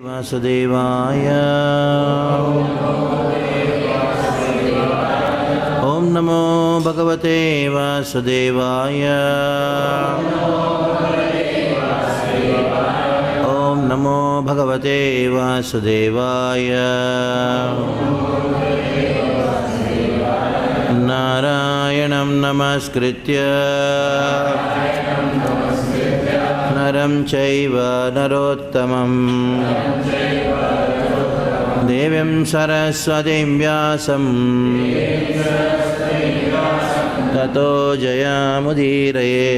Vasudevaya. Om Namo Bhagavate Vasudevaya. Om Namo Bhagavate Vasudevaya. Narayanam Namaskritya Naram Chaiva Narottamam Devim Saraswatim Vyasam Tato Jayamudiraye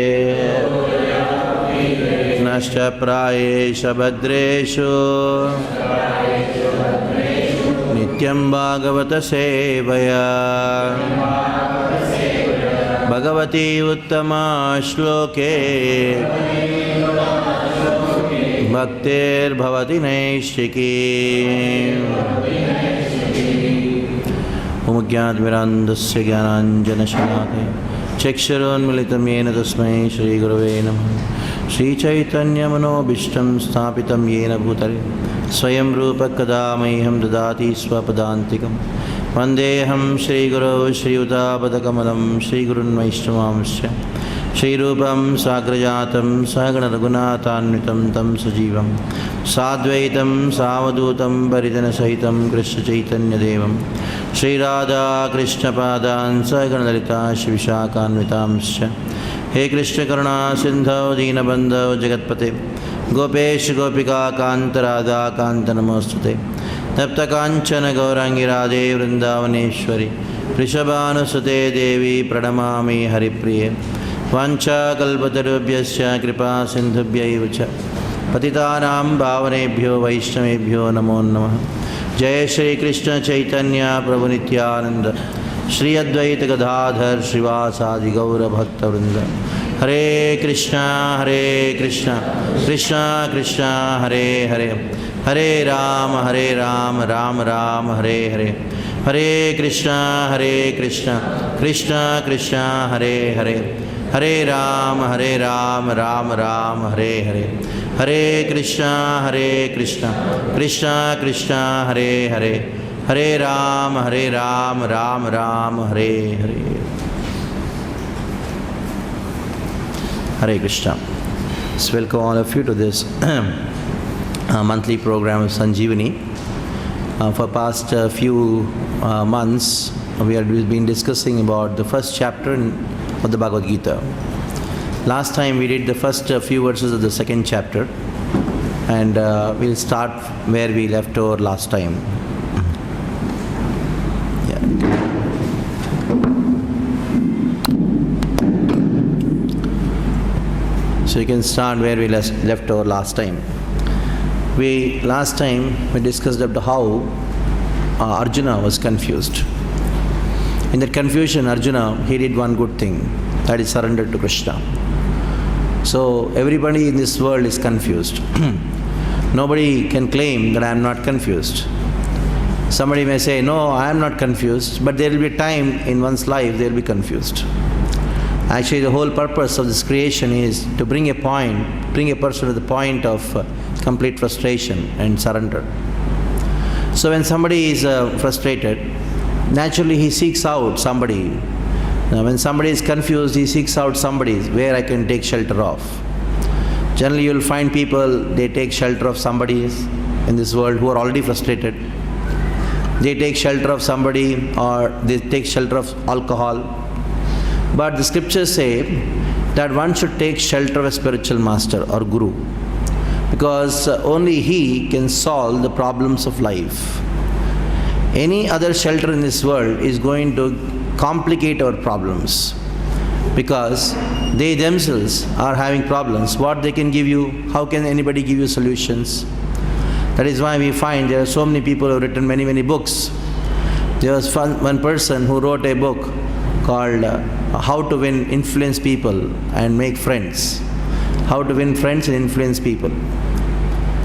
Nascha Prayesha Bhadreshu Nityam Bhagavata Sevaya Bhagavati Uttama Shloke Bhaktir Bhavati Naishiki Umgyat Mirandasya Gyananjana Shalake Chakshurun Militam Yena Tasmai Shri Gurave Namah Shri Chaitanya Manobishtam Sthapitam Yena Bhutare Swayam Rupa Kadamaiham Dadati Swapadantikam Vandeham Shri Guru Shri Utabadakamalam Shri Gurun Vaishnavamsya Shri Rupam Sagrajatam Sagana Raghunathanvitam Tam Sajivam Sadvaitam Savadutam Paridana Sahitam Krishna Chaitanya Devam Shri Radha Krishna Padan Sagana Dalita Shri Vishakhanvitamsya He Krishna Karuna Sindhav Deenabandhav Jagatpate Gopesh Gopika Kanta Radha Kanta Namostute Tapta Kanchana Gaurangi Radhe Vrindavaneshwari Rishabhanusute Devi Pranamami Haripriye Vancha Kalpatarubhyasya Kripa Sindhubhyaivacha Patitanam Bhavanebhyo Vaishnavebhyo Namo Namah Jai Shri Krishna Chaitanya Prabhu Nityananda Shri Advaita Gadadhar Srivasadi Gaura Bhakta Vrinda Hare Krishna Krishna Krishna Hare Hare Hare Rama Ram Ram Hare Hare Hare Krishna Krishna Krishna Hare Hare Hare Rama Ram Ram Hare Hare Hare Krishna Krishna Krishna Hare Hare Hare Rama Ram Ram Hare Hare Hare Krishna. So welcome all of you to this monthly program of Sanjeevani. For past few months, we've been discussing about the first chapter of the Bhagavad Gita. Last time we did the first few verses of the second chapter, and we'll start where we left over last time. So you can start where we left over last time. Last time we discussed about how Arjuna was confused. In that confusion, Arjuna, he did one good thing, that is surrendered to Krishna. So everybody in this world is confused. Nobody can claim that I am not confused. Somebody may say, no, I am not confused, but there will be a time in one's life they will be confused. Actually, the whole purpose of this creation is to bring a person to the point of complete frustration and surrender. So when somebody is frustrated, naturally he seeks out somebody. When somebody is confused, he seeks out somebody where I can take shelter of. Generally, you will find people, they take shelter of somebody in this world who are already frustrated. They take shelter of somebody, or they take shelter of alcohol. But the scriptures say that one should take shelter of a spiritual master or guru, because only he can solve the problems of life. Any other shelter in this world is going to complicate our problems, because they themselves are having problems. What they can give you, how can anybody give you solutions? That is why we find there are so many people who have written many books. There was one person who wrote a book called How to Influence People and Make Friends. How to win friends and influence people.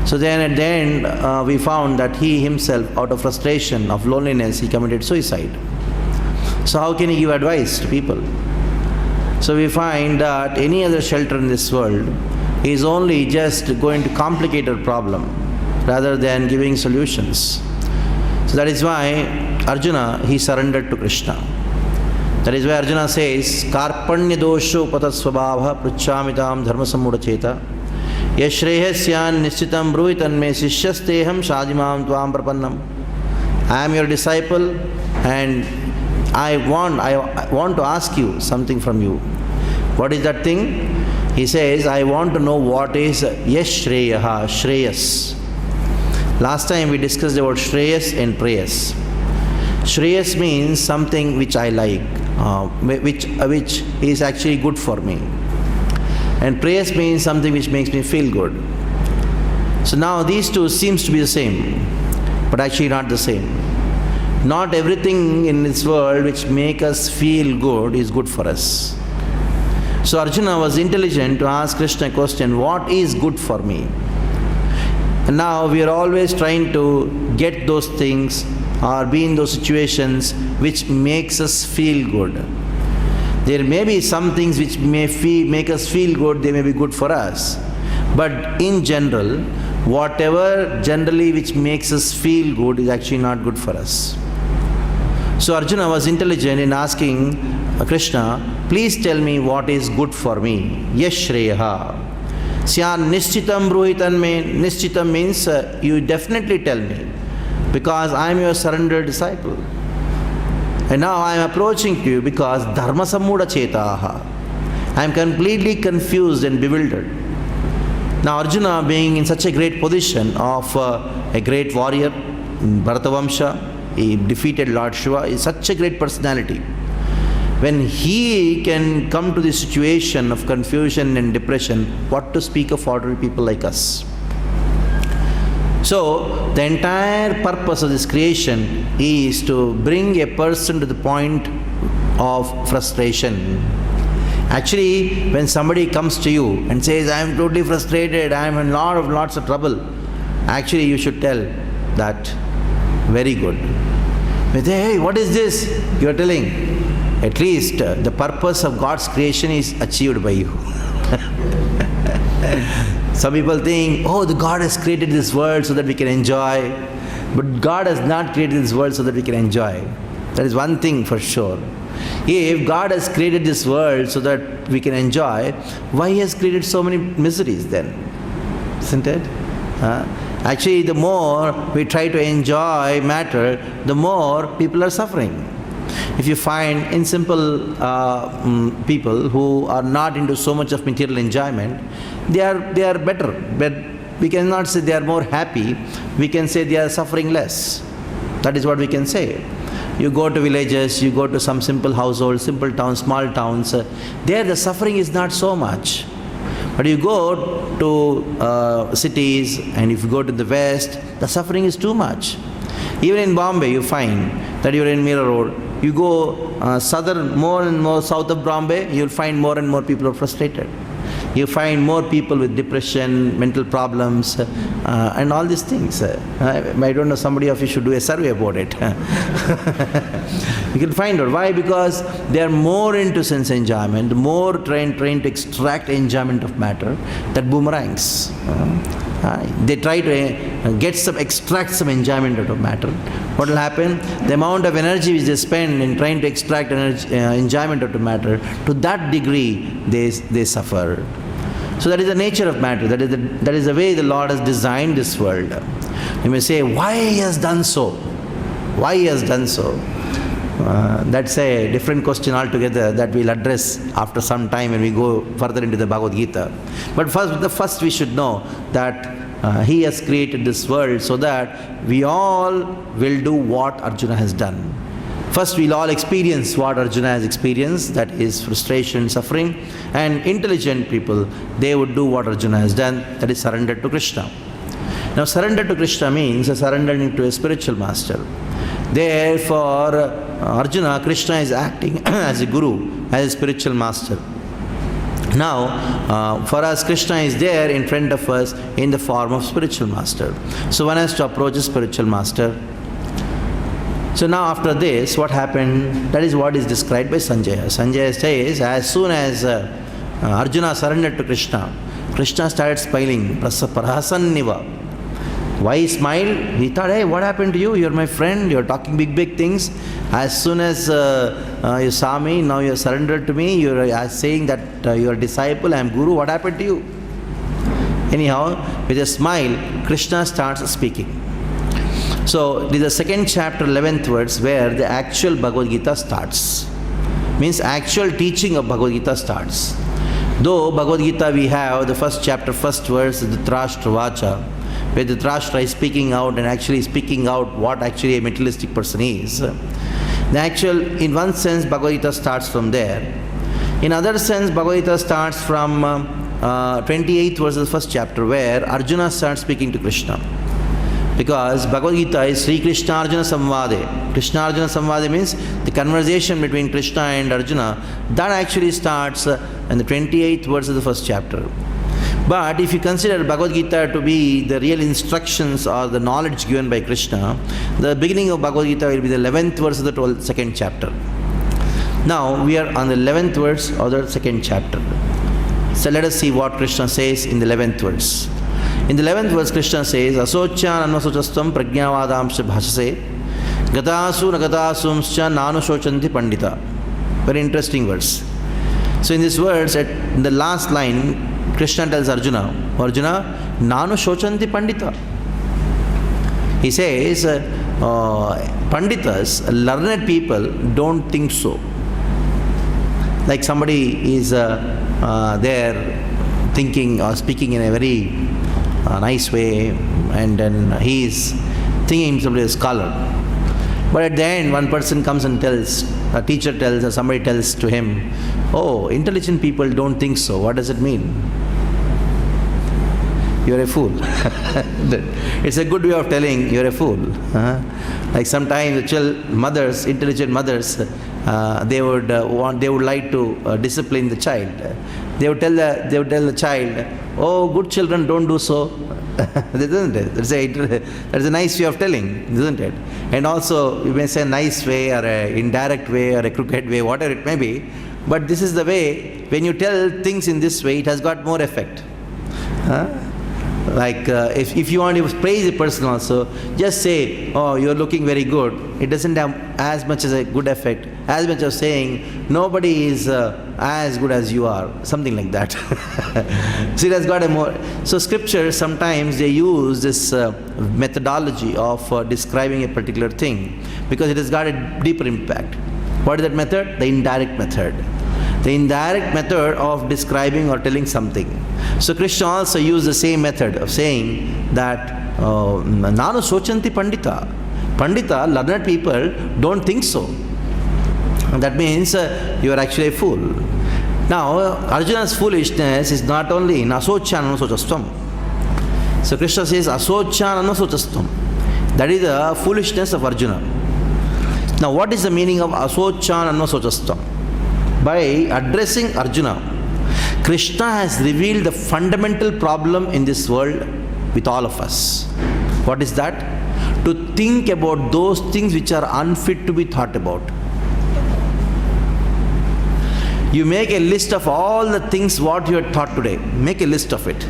So then at the end, we found that he himself, out of frustration, of loneliness, he committed suicide. So how can he give advice to people? So we find that any other shelter in this world is only just going to complicate our problem. rather than giving solutions. So that is why Arjuna, he surrendered to Krishna. That is why Arjuna says, Karpanya dosho patasvabhava pruchamitam dharma samudacheta yashrehasyan nishchitam bruhitanme sishyasteham shadimam tvam prapannam. I am your disciple and I want to ask you something from you. What is that thing? He says, I want to know what is yashreyaha, Shreyas. Last time we discussed about Shreyas and Preyas. Shreyas means something which I like, which is actually good for me. And Preyas means something which makes me feel good. So now these two seems to be the same, but actually not the same. Not everything in this world which makes us feel good is good for us. So Arjuna was intelligent to ask Krishna a question, what is good for me? And now we are always trying to get those things or be in those situations which makes us feel good. There may be some things which make us feel good, they may be good for us. But in general, whatever generally which makes us feel good is actually not good for us. So Arjuna was intelligent in asking Krishna, please tell me what is good for me. Yashreyaha. Syan nishchitam bruhitan me. Nishchitam means you definitely tell me, because I am your surrendered disciple. And now I am approaching to you because dharma samudachetaha. I am completely confused and bewildered. Now Arjuna, being in such a great position of a great warrior, Bharatavamsha, he defeated Lord Shiva, is such a great personality. When he can come to the situation of confusion and depression, what to speak of ordinary people like us? So, the entire purpose of this creation is to bring a person to the point of frustration. Actually, when somebody comes to you and says, I am totally frustrated, I am in lots of trouble, actually you should tell that, very good. They say, hey, what is this? You are telling. At least the purpose of God's creation is achieved by you. Some people think, oh, the God has created this world so that we can enjoy. But God has not created this world so that we can enjoy. That is one thing for sure. If God has created this world so that we can enjoy, why He has created so many miseries then? Isn't it? Actually, the more we try to enjoy matter, the more people are suffering. If you find in simple people who are not into so much of material enjoyment, they are better. But we cannot say they are more happy. We can say they are suffering less. That is what we can say. You go to villages, you go to some simple households, simple towns, small towns. There the suffering is not so much. But you go to cities, and if you go to the west, the suffering is too much. Even in Bombay, you find that you are in Mira Road. You go southern, more and more south of Bombay, you will find more and more people are frustrated. You find more people with depression, mental problems, and all these things. I don't know, somebody of you should do a survey about it. You can find out. Why? Because they are more into sense enjoyment, more trying to extract enjoyment of matter, that boomerangs. They try to extract some enjoyment out of matter. What will happen? The amount of energy which they spend in trying to extract enjoyment out of matter, to that degree they suffer. So that is the nature of matter. That is the way the Lord has designed this world. You may say, why He has done so? Why He has done so? That's a different question altogether that we'll address after some time when we go further into the Bhagavad Gita. But first we should know that He has created this world so that we all will do what Arjuna has done. First we'll all experience what Arjuna has experienced, that is frustration, suffering, and intelligent people, they would do what Arjuna has done, that is surrender to Krishna. Now surrender to Krishna means surrendering to a spiritual master. Therefore, Arjuna, Krishna is acting as a guru, as a spiritual master. Now, for us, Krishna is there in front of us in the form of spiritual master. So one has to approach a spiritual master. So now after this, what happened? That is what is described by Sanjaya. Sanjaya says, as soon as Arjuna surrendered to Krishna, Krishna started smiling, prasanniva. Why he smiled? He thought, hey, what happened to you? You're my friend, you're talking big things. As soon as you saw me, now you're surrendered to me, you're saying that you're a disciple, I'm Guru, what happened to you? Anyhow, with a smile, Krishna starts speaking. So, this is the second chapter, 11th verse, where the actual Bhagavad Gita starts. Means actual teaching of Bhagavad Gita starts. Though Bhagavad Gita we have the first chapter, first verse, Dhritarashtra Vacha, where Dhritarashtra is speaking out and actually speaking out what actually a materialistic person is. The actual, in one sense, Bhagavad Gita starts from there. In other sense, Bhagavad Gita starts from 28th verse of the first chapter, where Arjuna starts speaking to Krishna. Because Bhagavad Gita is Sri Krishna Arjuna Samvade. Krishna Arjuna Samvade means the conversation between Krishna and Arjuna. That actually starts in the 28th verse of the first chapter. But if you consider Bhagavad Gita to be the real instructions or the knowledge given by Krishna, the beginning of Bhagavad Gita will be the 11th verse of the second chapter. Now we are on the 11th verse of the second chapter. So let us see what Krishna says in the 11th verse. In the 11th verse, Krishna says, Asochan anvasocastam prajnavadamsya bhashase gatasu nagatasumscha nanusochanti pandita. Very interesting verse. So in this verse, in the last line, Krishna tells Arjuna, Arjuna, nanusochanti pandita. He says, Panditas, learned people, don't think so. Like somebody is there thinking or speaking in a very nice way, and then he is thinking somebody is a scholar. But at the end, one person comes and tells, a teacher tells, or somebody tells to him, oh, intelligent people don't think so. What does it mean? You're a fool. It's a good way of telling you're a fool. Like sometimes mothers, intelligent mothers, they would like to discipline the child. They would tell the child, oh, good children don't do so. Isn't it? That's a nice way of telling, isn't it? And also, you may say a nice way or an indirect way or a crooked way, whatever it may be. But this is the way, when you tell things in this way, it has got more effect. Like if you want to praise a person also, just say, oh, you're looking very good. It doesn't have as much as a good effect, as much as saying, nobody is as good as you are, something like that. So it has got a more... So scripture, sometimes they use this methodology of describing a particular thing, because it has got a deeper impact. What is that method? The indirect method. The indirect method of describing or telling something. So Krishna also used the same method of saying that Nanu Sochanti Pandita. Pandita, learned people, don't think so. And that means you are actually a fool. Now, Arjuna's foolishness is not only in Asochan Anusocastam. So Krishna says Asochan Anusocastam. That is the foolishness of Arjuna. Now, what is the meaning of Asochan Anusocastam? By addressing Arjuna, Krishna has revealed the fundamental problem in this world with all of us. What is that? To think about those things which are unfit to be thought about. You make a list of all the things what you had thought today. Make a list of it.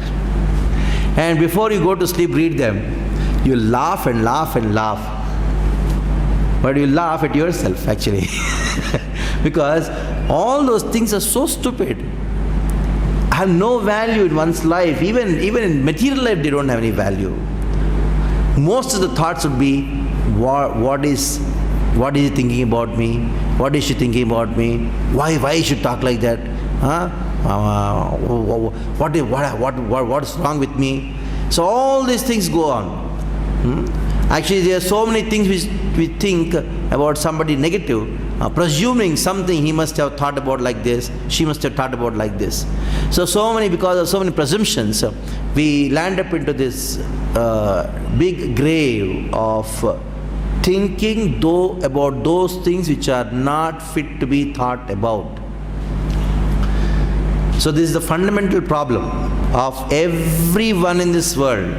And before you go to sleep, read them. You laugh and laugh and laugh. But you laugh at yourself actually. Because all those things are so stupid. Have no value in one's life. Even in material life, they don't have any value. Most of the thoughts would be, what is he thinking about me? What is she thinking about me? Why she talk like that? What's wrong with me? So all these things go on. Actually, there are so many things which we think about somebody negative, presuming something he must have thought about like this, she must have thought about like this. Because of so many presumptions, we land up into this big grave of thinking about those things which are not fit to be thought about. So this is the fundamental problem of everyone in this world.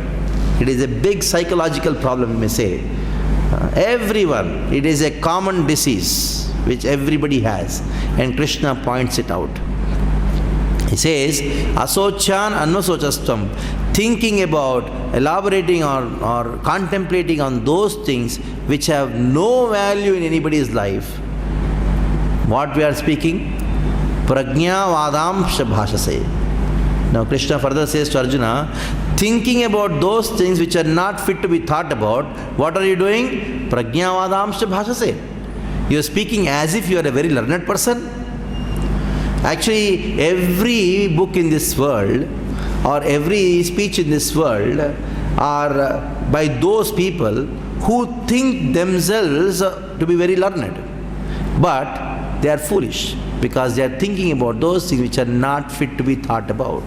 It is a big psychological problem, you may say. Everyone. It is a common disease which everybody has. And Krishna points it out. He says, Asochan Anvasocastam. thinking about, elaborating or contemplating on those things which have no value in anybody's life. What we are speaking? Prajnavadamsha bhashase. Now Krishna further says to Arjuna, thinking about those things which are not fit to be thought about, what are you doing? Prajnavadamsha bhashase. You are speaking as if you are a very learned person. Actually, every book in this world or every speech in this world are by those people who think themselves to be very learned. But they are foolish because they are thinking about those things which are not fit to be thought about.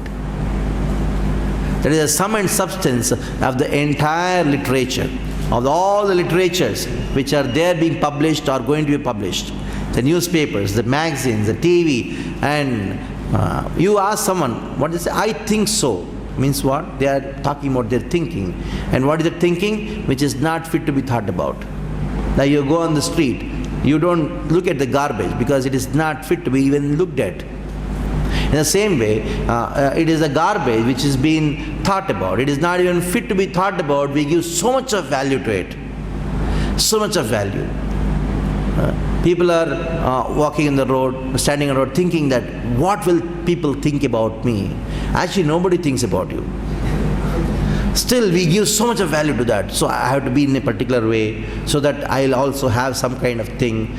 That is the sum and substance of the entire literature, of all the literatures which are there being published or going to be published. The newspapers, the magazines, the TV, and you ask someone, what they say? I think so. Means what? They are talking about their thinking. And what is the thinking? Which is not fit to be thought about. Now you go on the street, you don't look at the garbage because it is not fit to be even looked at. In the same way, it is a garbage which is being thought about. It is not even fit to be thought about. We give so much of value to it. So much of value. People are walking in the road, standing on the road, thinking that what will people think about me? Actually, nobody thinks about you. Still, we give so much of value to that. So I have to be in a particular way so that I'll also have some kind of thing.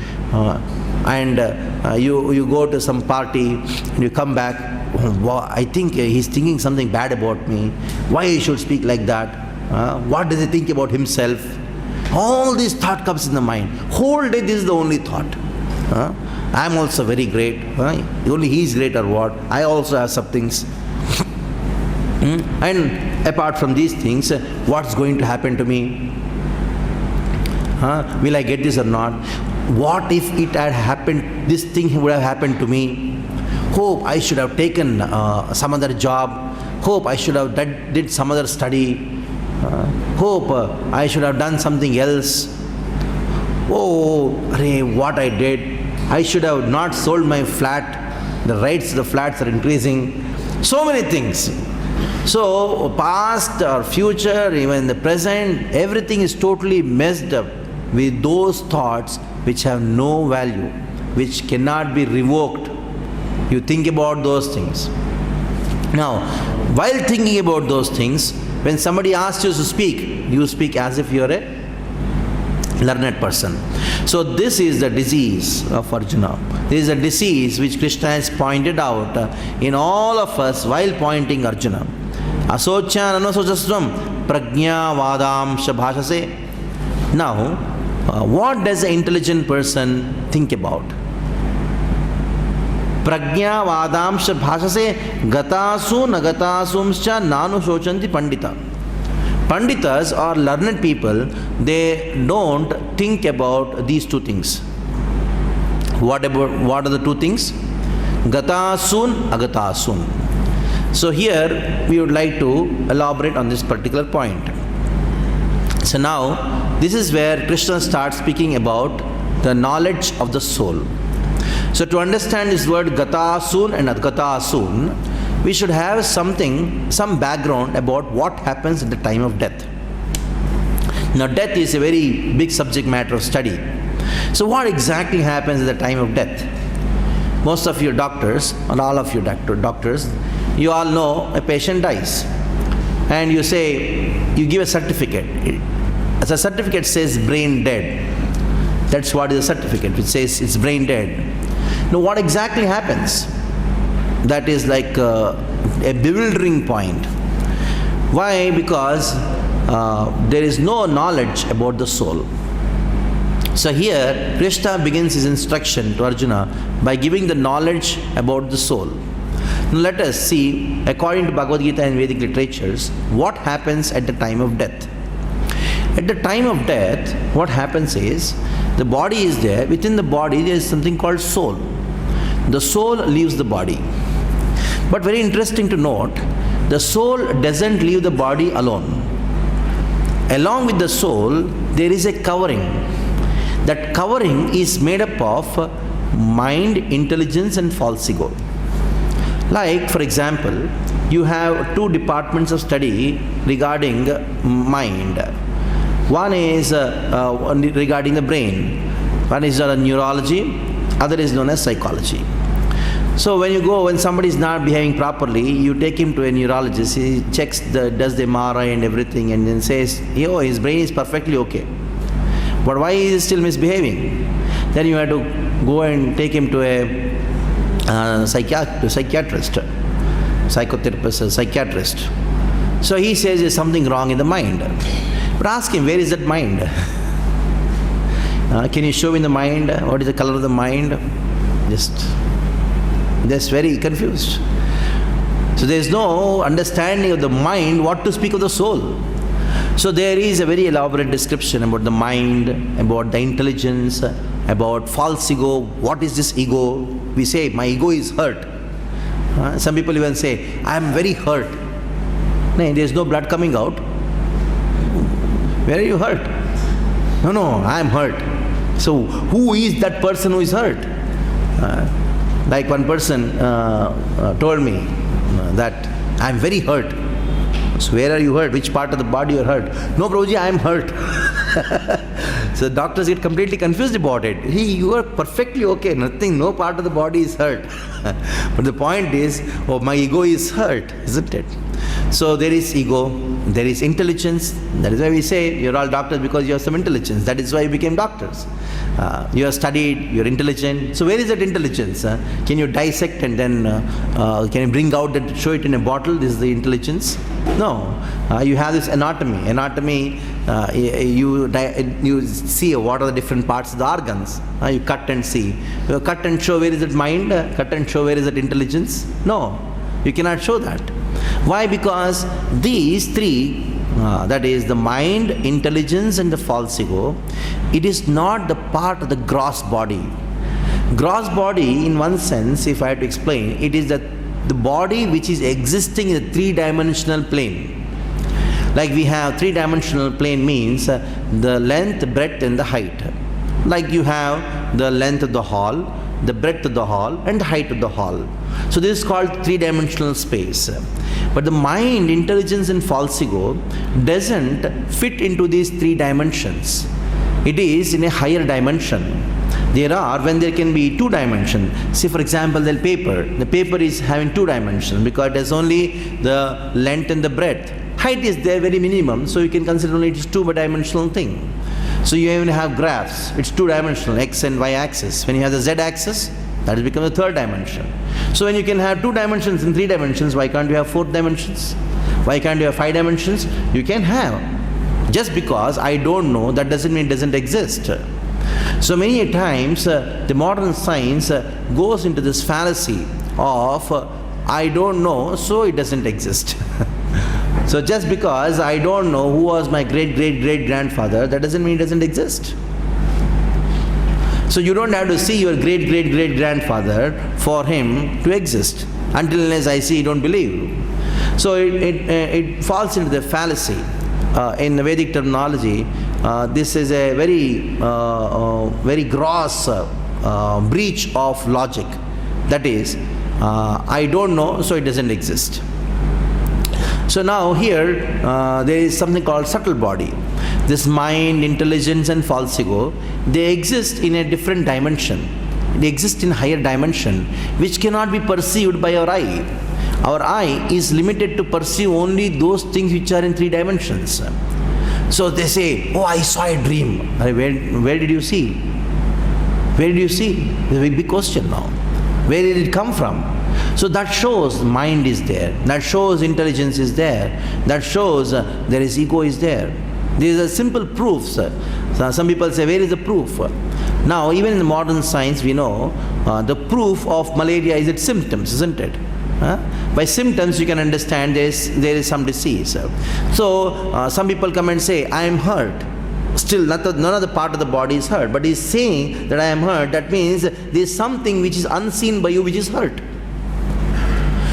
You go to some party and you come back, I think he's thinking something bad about me. Why he should speak like that? What does he think about himself? All these thought comes in the mind. Whole day this is the only thought. I'm also very great. Only he's great or what? I also have some things. And apart from these things, what's going to happen to me? Will I get this or not? What if it had happened, this thing would have happened to me? Hope I should have taken some other job. Hope I should have did some other study. Hope I should have done something else. Oh, what I did. I should have not sold my flat. The rates of the flats are increasing. So many things. So past or future, even the present, everything is totally messed up with those thoughts which have no value, which cannot be revoked. You think about those things. Now, while thinking about those things, when somebody asks you to speak, you speak as if you are a learned person. So this is the disease of Arjuna. This is a disease which Krishna has pointed out in all of us while pointing Arjuna. Asochan anasocasvam prajna vadamsha bhashase. Now, what does an intelligent person think about? Prajna vadamsha bhashase gatasu nagatasumscha nanu shochanti pandita. Panditas or learned people, they don't think about these two things. What are the two things? Gatasun, agatasun. So here we would like to elaborate on this particular point. So now this is where Krishna starts speaking about the knowledge of the soul. So to understand this word gatasun and agatasun, we should have some background about what happens at the time of death. Now death is a very big subject matter of study. So what exactly happens at the time of death? Most of your doctors, and all of your doctors, you all know a patient dies. And you say, you give a certificate. As a certificate says brain dead. That's what is a certificate, which says it's brain dead. Now what exactly happens? That is like a bewildering point. Why? Because there is no knowledge about the soul. So here Krishna begins his instruction to Arjuna by giving the knowledge about the soul. Now let us see, according to Bhagavad Gita and Vedic literatures, what happens at the time of death. At the time of death, what happens is, the body is there. Within the body there is something called soul. The soul leaves the body. But very interesting to note, the soul doesn't leave the body alone. Along with the soul, there is a covering. That covering is made up of mind, intelligence and false ego. Like, for example, you have two departments of study regarding mind. One is regarding the brain. One is neurology, other is known as psychology. So when somebody is not behaving properly, you take him to a neurologist. He checks does the MRI and everything, and then says, his brain is perfectly okay, but why is he still misbehaving? Then you have to go and take him to a psychiatrist, psychotherapist, psychiatrist. So he says there's something wrong in the mind. But ask him, where is that mind? Can you show me the mind? What is the color of the mind? Just very confused. So there is no understanding of the mind, what to speak of the soul. So there is a very elaborate description about the mind, about the intelligence, about false ego. What is this ego? We say, my ego is hurt. Some people even say, I am very hurt. No, there is no blood coming out. Where are you hurt? No, I am hurt. So who is that person who is hurt? Like one person told me that I am very hurt. So where are you hurt? Which part of the body you are hurt? No, Prabhuji, I am hurt. So doctors get completely confused about it. You are perfectly okay. Nothing, no part of the body is hurt. But the point is, my ego is hurt, isn't it? So there is ego, there is intelligence. That is why we say you're all doctors because you have some intelligence. That is why you became doctors. You have studied, you're intelligent. So where is that intelligence? Can you dissect and then can you bring out that, show it in a bottle? This is the intelligence? No. You have this anatomy. Anatomy, you see what are the different parts of the organs. You cut and see. You cut and show where is it mind? Cut and show where is it intelligence? No. You cannot show that. Why? Because these three, that is the mind, intelligence and the false ego, it is not the part of the gross body. Gross body, in one sense, if I have to explain, it is the body which is existing in a three-dimensional plane. Like we have three-dimensional plane means the length, breadth and the height. Like you have the length of the hall, the breadth of the hall and the height of the hall. So this is called three-dimensional space. But the mind, intelligence and false ego doesn't fit into these three dimensions. It is in a higher dimension. When there can be two dimensions. See, for example, the paper is having two dimensions because it has only the length and the breadth. Height is there very minimum, so you can consider only it is two-dimensional thing. So you even have graphs, it's two-dimensional, x and y axis. When you have the z axis, that has become the third dimension. So when you can have two dimensions and three dimensions, why can't you have four dimensions? Why can't you have five dimensions? You can have. Just because I don't know, that doesn't mean it doesn't exist. So many times, the modern science goes into this fallacy of, I don't know, so it doesn't exist. So just because I don't know who was my great-great-great-grandfather, that doesn't mean it doesn't exist. So you don't have to see your great-great-great-grandfather for him to exist. Until unless I see, you don't believe. So it falls into the fallacy. In the Vedic terminology, this is a very gross breach of logic. That is, I don't know, so it doesn't exist. So now here, there is something called subtle body. This mind, intelligence and false ego, they exist in a different dimension. They exist in higher dimension, which cannot be perceived by our eye. Our eye is limited to perceive only those things which are in three dimensions. So they say, I saw a dream. Where did you see? Where did you see? It's a big question now. Where did it come from? So that shows mind is there. That shows intelligence is there. That shows there is ego is there. These are simple proofs. Some people say, where is the proof? Now, even in the modern science, we know the proof of malaria is its symptoms, isn't it? By symptoms, you can understand there is some disease. So, some people come and say, I am hurt. Still, none of the part of the body is hurt. But he is saying that I am hurt. That means there is something which is unseen by you which is hurt.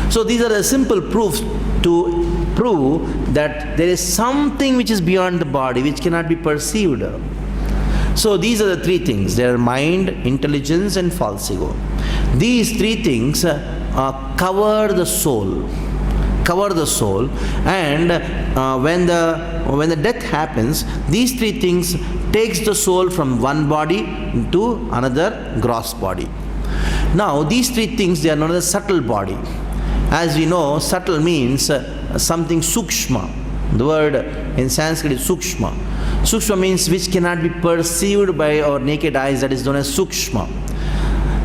So, these are the simple proofs to prove that there is something which is beyond the body, which cannot be perceived. So these are the three things. There are mind, intelligence and false ego. These three things cover the soul, cover the soul, and when the death happens, these three things takes the soul from one body to another gross body. Now these three things, they are known as subtle body. As we know, subtle means something sukshma. The word in Sanskrit is sukshma. Sukshma means which cannot be perceived by our naked eyes, that is known as sukshma.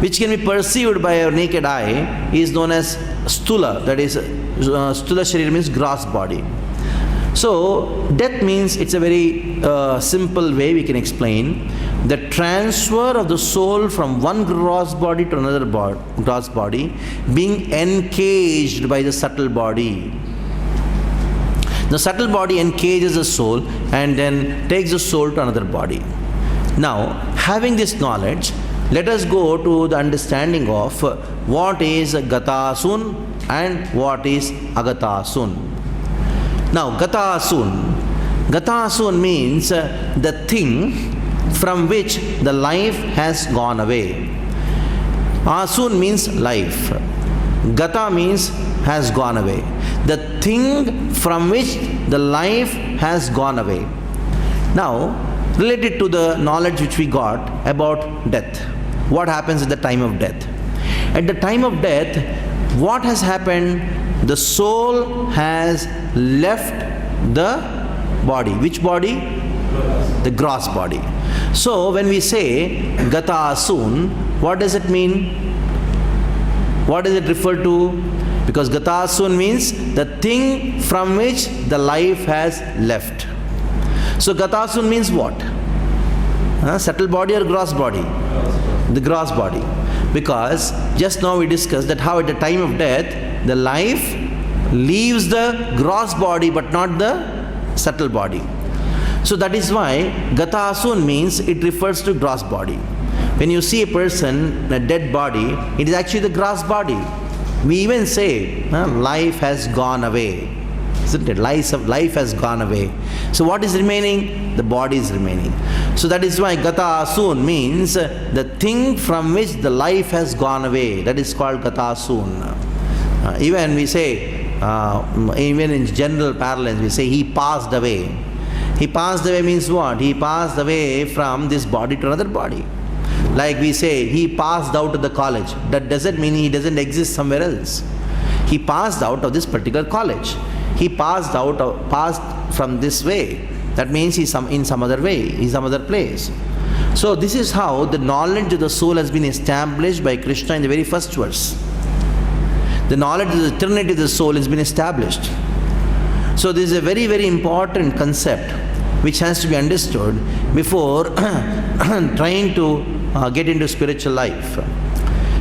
Which can be perceived by our naked eye is known as stula, that is stula sharira means gross body. So death means, it's a very simple way we can explain, the transfer of the soul from one gross body to another gross body, being encaged by the subtle body. The subtle body encages the soul and then takes the soul to another body. Now, having this knowledge, let us go to the understanding of what is Gatasun and what is Agatasun. Now, Gatasun means the thing from which the life has gone away. Asun means life. Gata means has gone away. The thing from which the life has gone away. Now, related to the knowledge which we got about death. What happens at the time of death? At the time of death, what has happened? The soul has left the body. Which body? The gross body. So when we say Gata Asun, what does it mean? What does it refer to? Because Gata Asun means the thing from which the life has left. So Gata Asun means what? Subtle body or gross body? The gross body. Because just now we discussed that how at the time of death, the life leaves the gross body but not the subtle body. So that is why Gata Asun means it refers to gross body. When you see a person, a dead body, it is actually the gross body. We even say, life has gone away. Isn't it? Life has gone away. So what is remaining? The body is remaining. So that is why Gata Asun means the thing from which the life has gone away. That is called Gata Asun. Even we say, even in general parlance, we say he passed away. He passed away means what? He passed away from this body to another body. Like we say, he passed out of the college. That doesn't mean he doesn't exist somewhere else. He passed out of this particular college. He passed from this way. That means he's in some other way, he's some other place. So this is how the knowledge of the soul has been established by Krishna in the very first verse. The knowledge of the eternity of the soul has been established. So this is a very, very important concept which has to be understood before trying to get into spiritual life.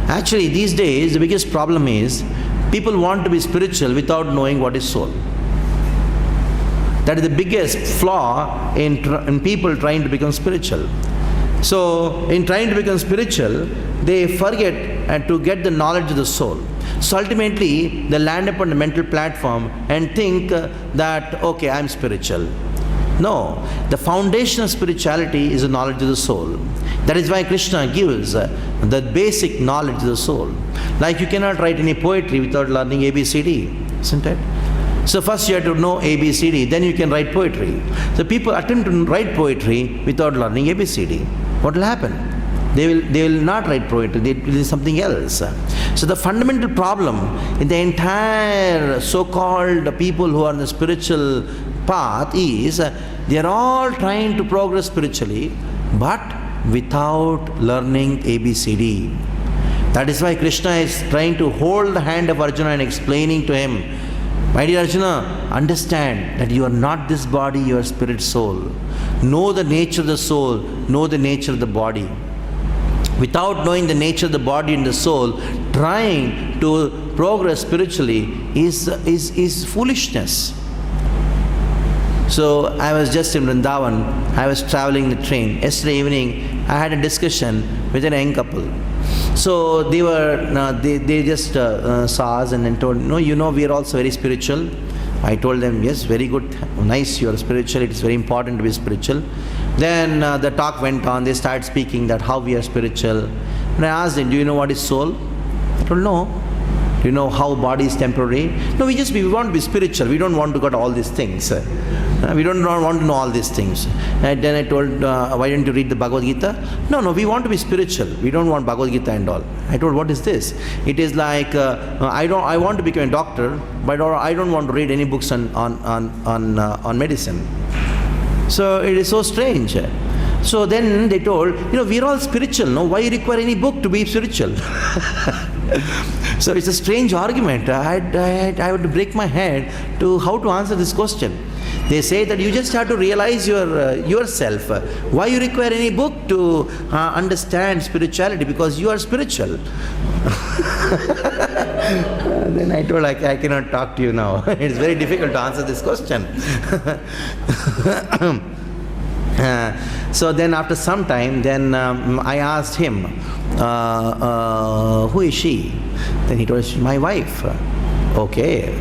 Actually, these days, the biggest problem is people want to be spiritual without knowing what is soul. That is the biggest flaw in people trying to become spiritual. So, in trying to become spiritual, they forget to get the knowledge of the soul. So ultimately, they land upon the mental platform and think that, okay, I'm spiritual. No, the foundation of spirituality is the knowledge of the soul. That is why Krishna gives the basic knowledge of the soul. Like you cannot write any poetry without learning ABCD, isn't it? So first you have to know ABCD, then you can write poetry. So people attempt to write poetry without learning ABCD. What will happen? They will not write poetry, they will do something else. So the fundamental problem in the entire so-called people who are on the spiritual path is they are all trying to progress spiritually, but without learning ABCD. That is why Krishna is trying to hold the hand of Arjuna and explaining to him, my dear Arjuna, understand that you are not this body, you are spirit soul. Know the nature of the soul, know the nature of the body. Without knowing the nature of the body and the soul, trying to progress spiritually is foolishness. So I was just in Vrindavan, I was traveling the train. Yesterday evening, I had a discussion with an young couple. So they just saw us and then told, no, we are also very spiritual. I told them, yes, very good, nice, you are spiritual, it is very important to be spiritual. Then the talk went on, they started speaking that how we are spiritual. And I asked them, do you know what is soul? I told, no. You know how body is temporary? No, we want to be spiritual. We don't want to got all these things. We don't want to know all these things. And then I told, why don't you read the Bhagavad Gita? No, we want to be spiritual. We don't want Bhagavad Gita and all. I told, what is this? It is like, I want to become a doctor, but I don't want to read any books on medicine. So it is so strange. So then they told, we're all spiritual, no? Why you require any book to be spiritual? So it's a strange argument. I had to break my head to how to answer this question. They say that you just have to realize yourself. Why you require any book to understand spirituality? Because you are spiritual. Then I told, I cannot talk to you now. It's very difficult to answer this question. So then after some time, then I asked him, who is she? Then he told, my wife. Okay.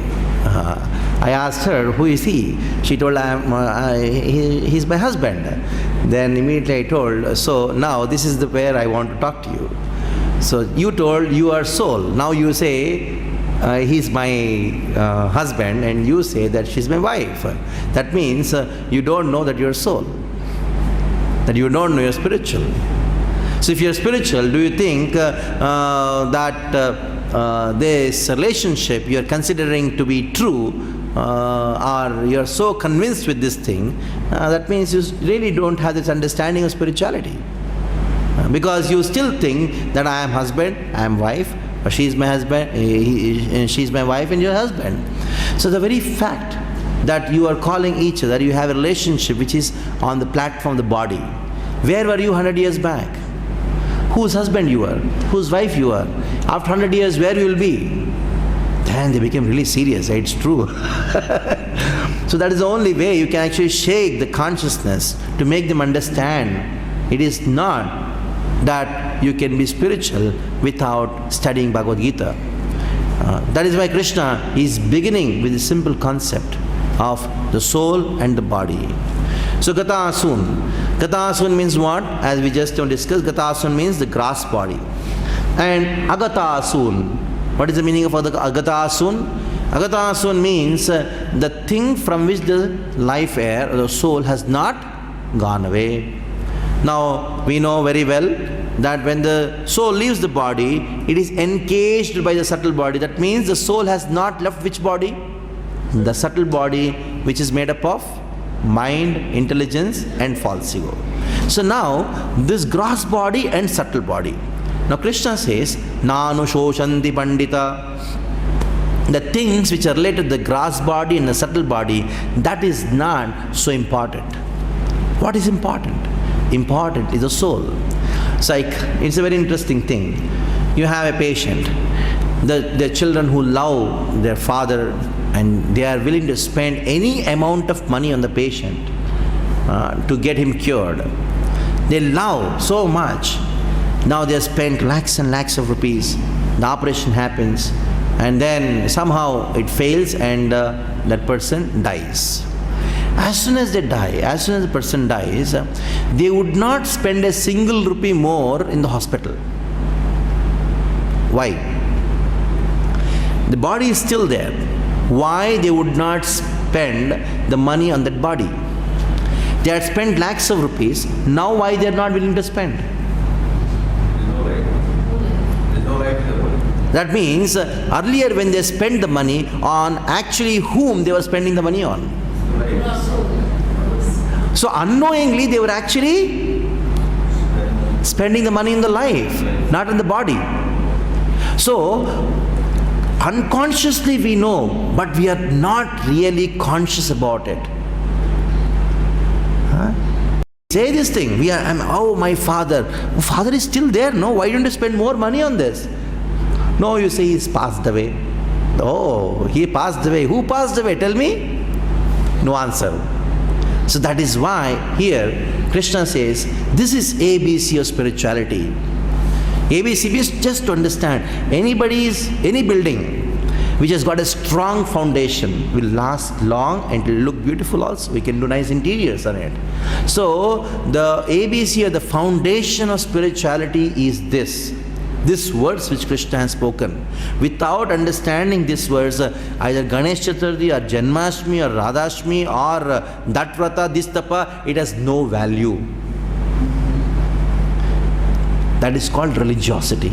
I asked her, who is he? She told, he's my husband. Then immediately I told, so now this is where I want to talk to you. So you told you are soul. Now you say, he's my husband, and you say that she's my wife. That means you don't know that you're soul. That you don't know you're spiritual. So if you're spiritual, do you think that this relationship you're considering to be true, or you're so convinced with this thing, that means you really don't have this understanding of spirituality. Because you still think that I am husband, I am wife, or she's my husband, she's my wife and your husband. So the very fact that you are calling each other, you have a relationship which is on the platform of the body. Where were you 100 years back? Whose husband you are? Whose wife you are? After 100 years, where you will be? Then they became really serious. It's true. So that is the only way you can actually shake the consciousness to make them understand it is not that you can be spiritual without studying Bhagavad Gita. That is why Krishna is beginning with a simple concept of the soul and the body. So Gata Asun. Gata Asun means what? As we just discussed, Gata Asun means the grass body. And Agata Asun. What is the meaning of Agata Asun? Agata Asun means the thing from which the life air or the soul has not gone away. Now we know very well that when the soul leaves the body, it is encaged by the subtle body. That means the soul has not left which body? The subtle body, which is made up of mind, intelligence and false ego. So now this gross body and subtle body. Now Krishna says, Nanu Shoshanti Pandita. The things which are related to the gross body and the subtle body, that is not so important. What is important? Important is the soul. It's a very interesting thing. You have a patient, the children who love their father and they are willing to spend any amount of money on the patient to get him cured. They love so much. Now they have spent lakhs and lakhs of rupees. The operation happens and then somehow it fails and that person dies. As soon as they die, as soon as the person dies, they would not spend a single rupee more in the hospital. Why? The body is still there. Why they would not spend the money on that body? They had spent lakhs of rupees. Now why they are not willing to spend? There's no right to the money. That means earlier when they spent the money on actually whom they were spending the money on. So unknowingly they were actually spending the money in the life, not in the body. So unconsciously we know, but we are not really conscious about it. Say this thing, my father is still there, no? Why don't you spend more money on this? No, you say he's passed away. Oh, he passed away. Who passed away? Tell me. No answer. So that is why here Krishna says, this is ABC of spirituality. ABC is just to understand, any building which has got a strong foundation will last long and will look beautiful also. We can do nice interiors on it. So the ABC or the foundation of spirituality is this. This words which Krishna has spoken. Without understanding this words, either Ganesh Chaturthi or Janmashtami or Radhashtami or that vrata, this tapa, it has no value. That is called religiosity.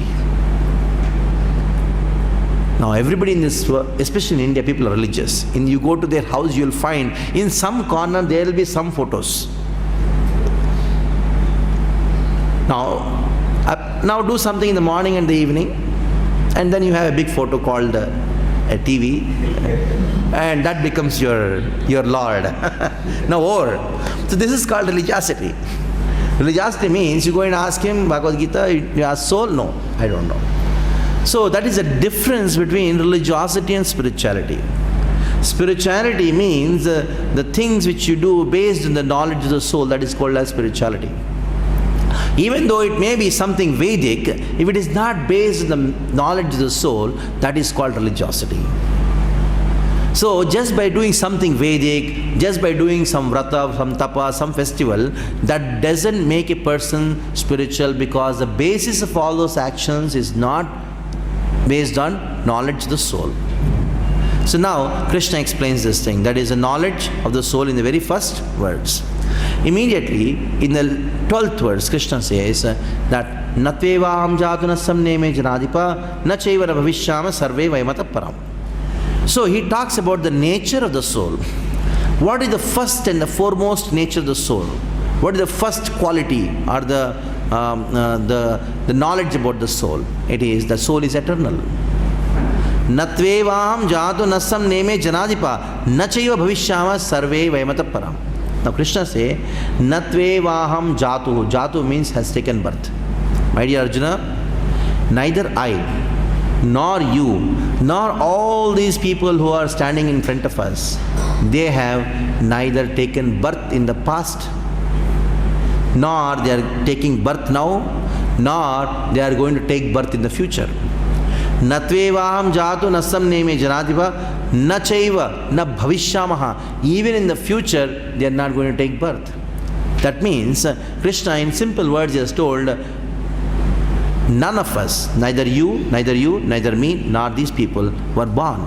Now everybody in this world, especially in India, people are religious. You go to their house, you will find in some corner there will be some photos. Now do something in the morning and the evening, and then you have a big photo called a TV, and that becomes your Lord. So this is called religiosity. Religiosity means you go and ask him, Bhagavad Gita, you ask soul? No, I don't know. So that is a difference between religiosity and spirituality. Spirituality means the things which you do based on the knowledge of the soul, that is called as spirituality. Even though it may be something Vedic, if it is not based on the knowledge of the soul, that is called religiosity. So just by doing something Vedic, just by doing some vrata, some tapa, some festival, that doesn't make a person spiritual, because the basis of all those actions is not based on knowledge of the soul. So now Krishna explains this thing, that is the knowledge of the soul in the very first words. Immediately in the 12th verse, Krishna says that Natvevaham jatunasam neme janadipa nachevara bhavishyama sarve vaimata param. So he talks about the nature of the soul. What is the first and the foremost nature of the soul? What is the first quality or the knowledge about the soul? It is the soul is eternal. Natvevaham jatu nasam neme janadipa nachaiva bhavishyama sarve vaimata param. Now Krishna say, Natvevaham jatu. Jatu means has taken birth. My dear Arjuna, neither I, nor you, nor all these people who are standing in front of us, they have neither taken birth in the past, nor they are taking birth now, nor they are going to take birth in the future. Natvevaham jatu nasam neme janadiva nachaiva na bhavishyamaha. Even in the future, they are not going to take birth. That means, Krishna in simple words has told, none of us, neither you, neither me, nor these people were born.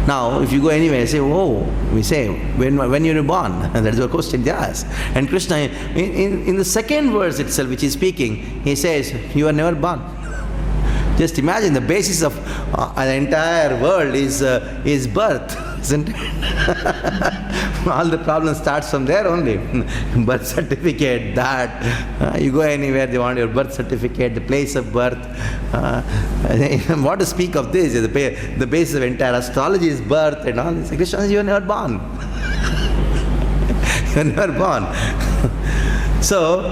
Now, if you go anywhere, say, oh, we say, when you were born? And that is a question they ask. And Krishna, in the second verse itself, which is speaking, he says, you were never born. Just imagine the basis of the entire world is birth, isn't it? All the problem starts from there only. Birth certificate, that. You go anywhere, they want your birth certificate, the place of birth. What to speak of this? The basis of entire astrology is birth and all this. Krishna says, you were never born. You were never born. So,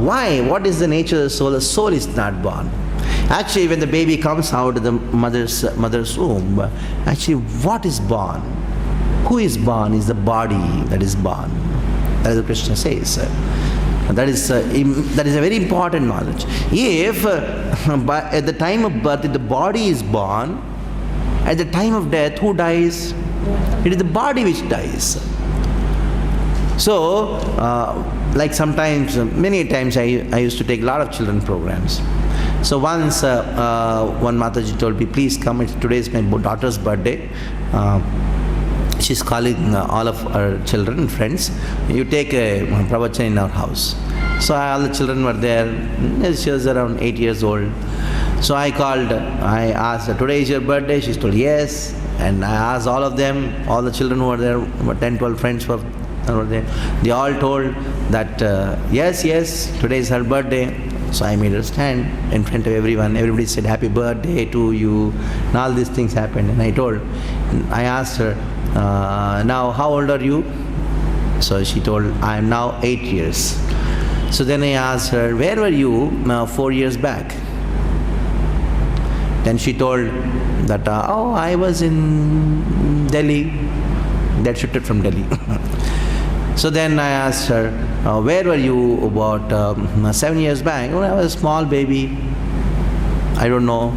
why? What is the nature of the soul? The soul is not born. Actually, when the baby comes out of the mother's womb, actually what is born? Who is born is the body that is born. That is what Krishna says. That is a very important knowledge. If at the time of birth, if the body is born, at the time of death, who dies? It is the body which dies. So, like sometimes, many times I used to take a lot of children programs. So once one Mataji told me, please come, today is my daughter's birthday. She's calling all of her children, friends. You take a pravachan in our house. So all the children were there. She was around 8 years old. So I called, I asked her, today is your birthday? She told yes. And I asked all of them, all the children who were there, 10, 12 friends were there. They all told that yes, today is her birthday. So I made her stand in front of everyone. Everybody said, happy birthday to you. And all these things happened. And I asked her, now how old are you? So she told, I am now 8 years. So then I asked her, where were you 4 years back? Then she told that, I was in Delhi. That shifted from Delhi. So then I asked her, where were you about 7 years back? Oh, I was a small baby. I don't know.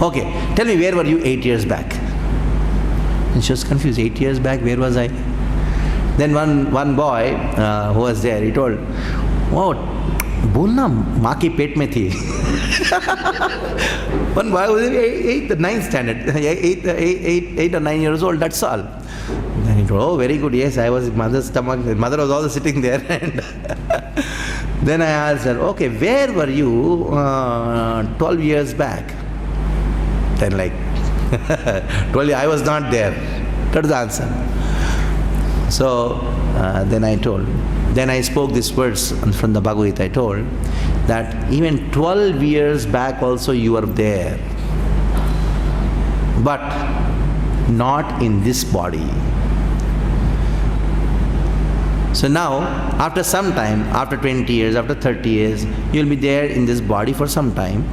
Okay, tell me, where were you 8 years back? And she was confused. 8 years back, where was I? Then one boy who was there, he told, oh, बोलना माँ के पेट में थी. One boy was 8th, 9th standard, 8 or 9 years old, that's all. Then he told, oh, very good, yes, I was in mother's stomach. Mother was also sitting there. And then I asked her, okay, where were you 12 years back? Then like, 12 years, I was not there. That was the answer. So then I spoke these words from the Bhagavad Gita. I told that even 12 years back also you are there, but not in this body. So now, after some time, after 20 years, after 30 years, you will be there in this body for some time.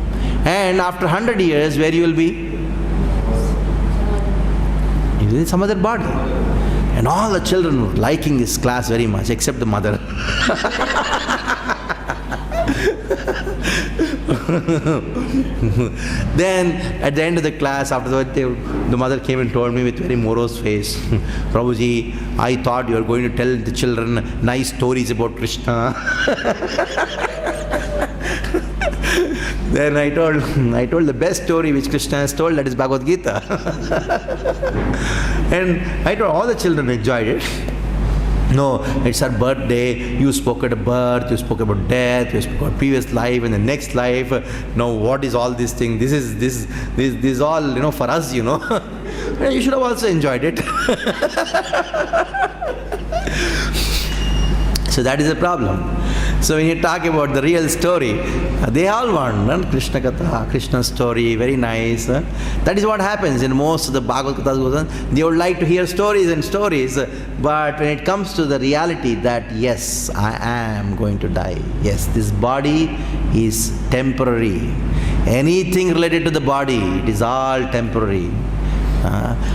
And after 100 years, where you will be? You will be in some other body. And all the children were liking this class very much, except the mother. Then, at the end of the class, after that, the mother came and told me with very morose face, Prabhuji, I thought you were going to tell the children nice stories about Krishna. Then I told the best story which Krishna has told, that is Bhagavad Gita. And I told all the children enjoyed it. No, it's our birthday, you spoke about birth, you spoke about death, you spoke about previous life and the next life. Now what is all this thing? This is all, for us, You should have also enjoyed it. So that is the problem. So when you talk about the real story, they all want Krishna Katha, Krishna story, very nice. That is what happens in most of the Bhagavad Gita. They would like to hear stories and stories, but when it comes to the reality that yes, I am going to die. Yes, this body is temporary. Anything related to the body, it is all temporary.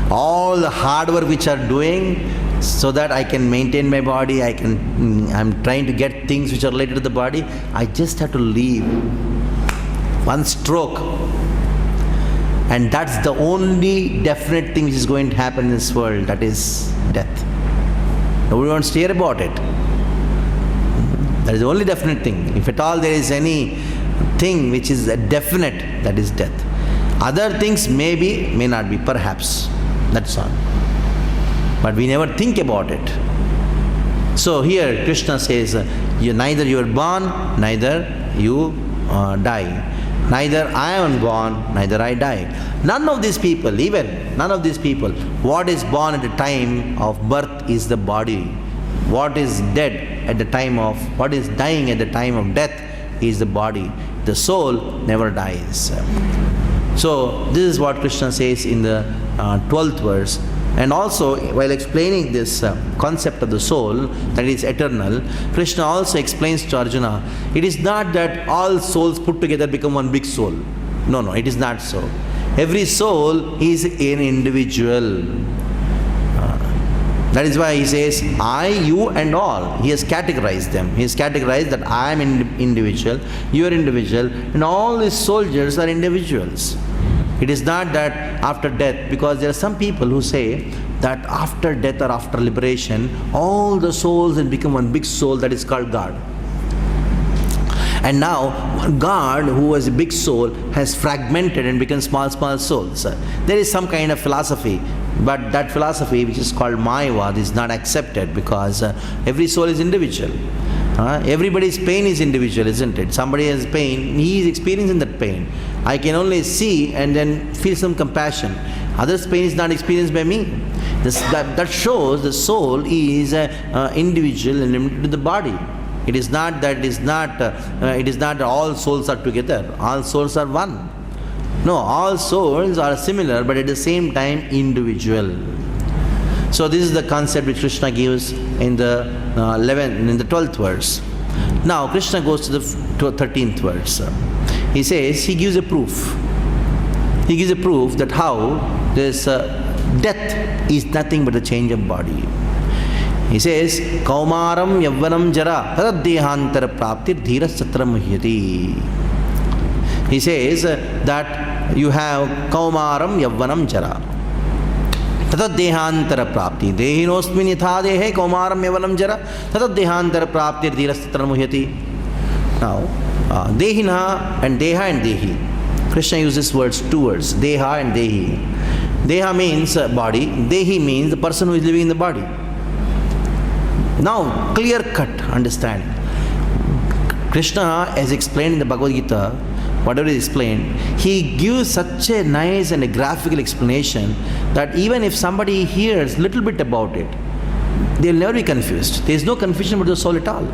All the hard work which are doing, so that I can maintain my body, I'm trying to get things which are related to the body, I just have to leave. One stroke. And that's the only definite thing which is going to happen in this world, that is death. Nobody wants to hear about it. That is the only definite thing. If at all there is any thing which is a definite, that is death. Other things may be, may not be, perhaps. That's all. But we never think about it. So here Krishna says, neither you are born, neither you die. Neither I am born, neither I die. None of these people, what is born at the time of birth is the body. What is dead at the time of, what is dying at the time of death is the body. The soul never dies. So this is what Krishna says in the 12th verse. And also, while explaining this concept of the soul, that is eternal, Krishna also explains to Arjuna, it is not that all souls put together become one big soul. No, it is not so. Every soul is an individual. That is why he says, I, you and all. He has categorized them. He has categorized that I am individual, you are individual, and all these soldiers are individuals. It is not that after death, because there are some people who say that after death or after liberation, all the souls will become one big soul, that is called God. And now, God, who was a big soul, has fragmented and become small souls. There is some kind of philosophy, but that philosophy, which is called Mayavad, is not accepted because every soul is individual. Everybody's pain is individual, isn't it? Somebody has pain, he is experiencing that pain. I can only see and then feel some compassion. Others' pain is not experienced by me. That shows the soul is individual and limited to the body. It is not that all souls are together. All souls are one. No, all souls are similar, but at the same time individual. So this is the concept which Krishna gives in the 12th verse. Now Krishna goes to the 13th verse. He says, he gives a proof. He gives a proof that how this death is nothing but a change of body. He says, Kaumaram yavvanam jara tadaddehantara praptir dhiras satra muhyati. He says that you have Kaumaram yavvanam jara. Tadaddehantara prapti. Dehinosmin yatha dehe Kaumaram yavvanam jara tadaddehantara praptir dhiras satra muhyati. Now, Dehina and Deha and Dehi. Krishna uses words, two words, Deha and Dehi. Deha means body, Dehi means the person who is living in the body. Now, clear-cut understanding. Krishna, as explained in the Bhagavad Gita, whatever is explained, he gives such a nice and a graphical explanation that even if somebody hears little bit about it, they'll never be confused. There is no confusion about the soul at all.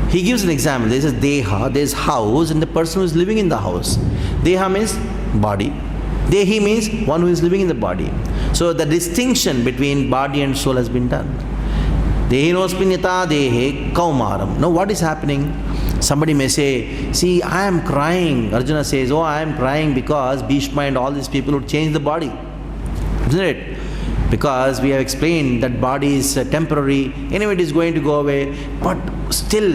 He gives an example. There is Deha, there is house, and the person who is living in the house. Deha means body. Dehi means one who is living in the body. So the distinction between body and soul has been done. Dehinosminyata dehe kaumaram. Now what is happening? Somebody may say, see, I am crying. Arjuna says, oh, I am crying because Bhishma and all these people would change the body. Isn't it? Because we have explained that body is temporary, anyway it is going to go away, but still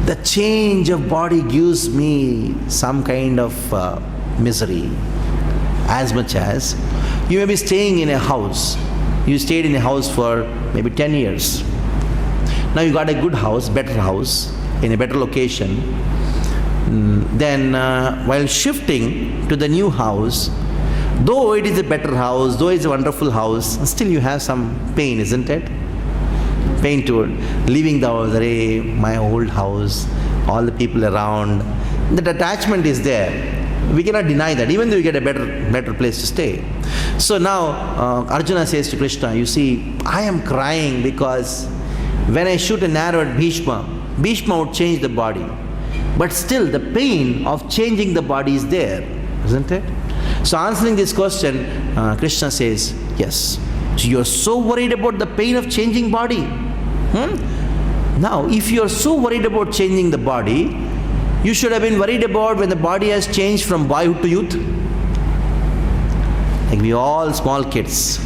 the change of body gives me some kind of misery. As much as you may be staying in a house, you stayed in a house for maybe 10 years. Now you got a good house, better house, in a better location. Then while shifting to the new house, though it is a better house, though it's a wonderful house, still you have some pain, isn't it? Pain toward leaving the house, my old house, all the people around. That attachment is there. We cannot deny that, even though you get a better place to stay. So now Arjuna says to Krishna, you see, I am crying because when I shoot an arrow at Bhishma would change the body. But still the pain of changing the body is there, isn't it? So answering this question, Krishna says, yes. So you are so worried about the pain of changing body. Now, if you are so worried about changing the body, you should have been worried about when the body has changed from boyhood to youth. Like we all small kids.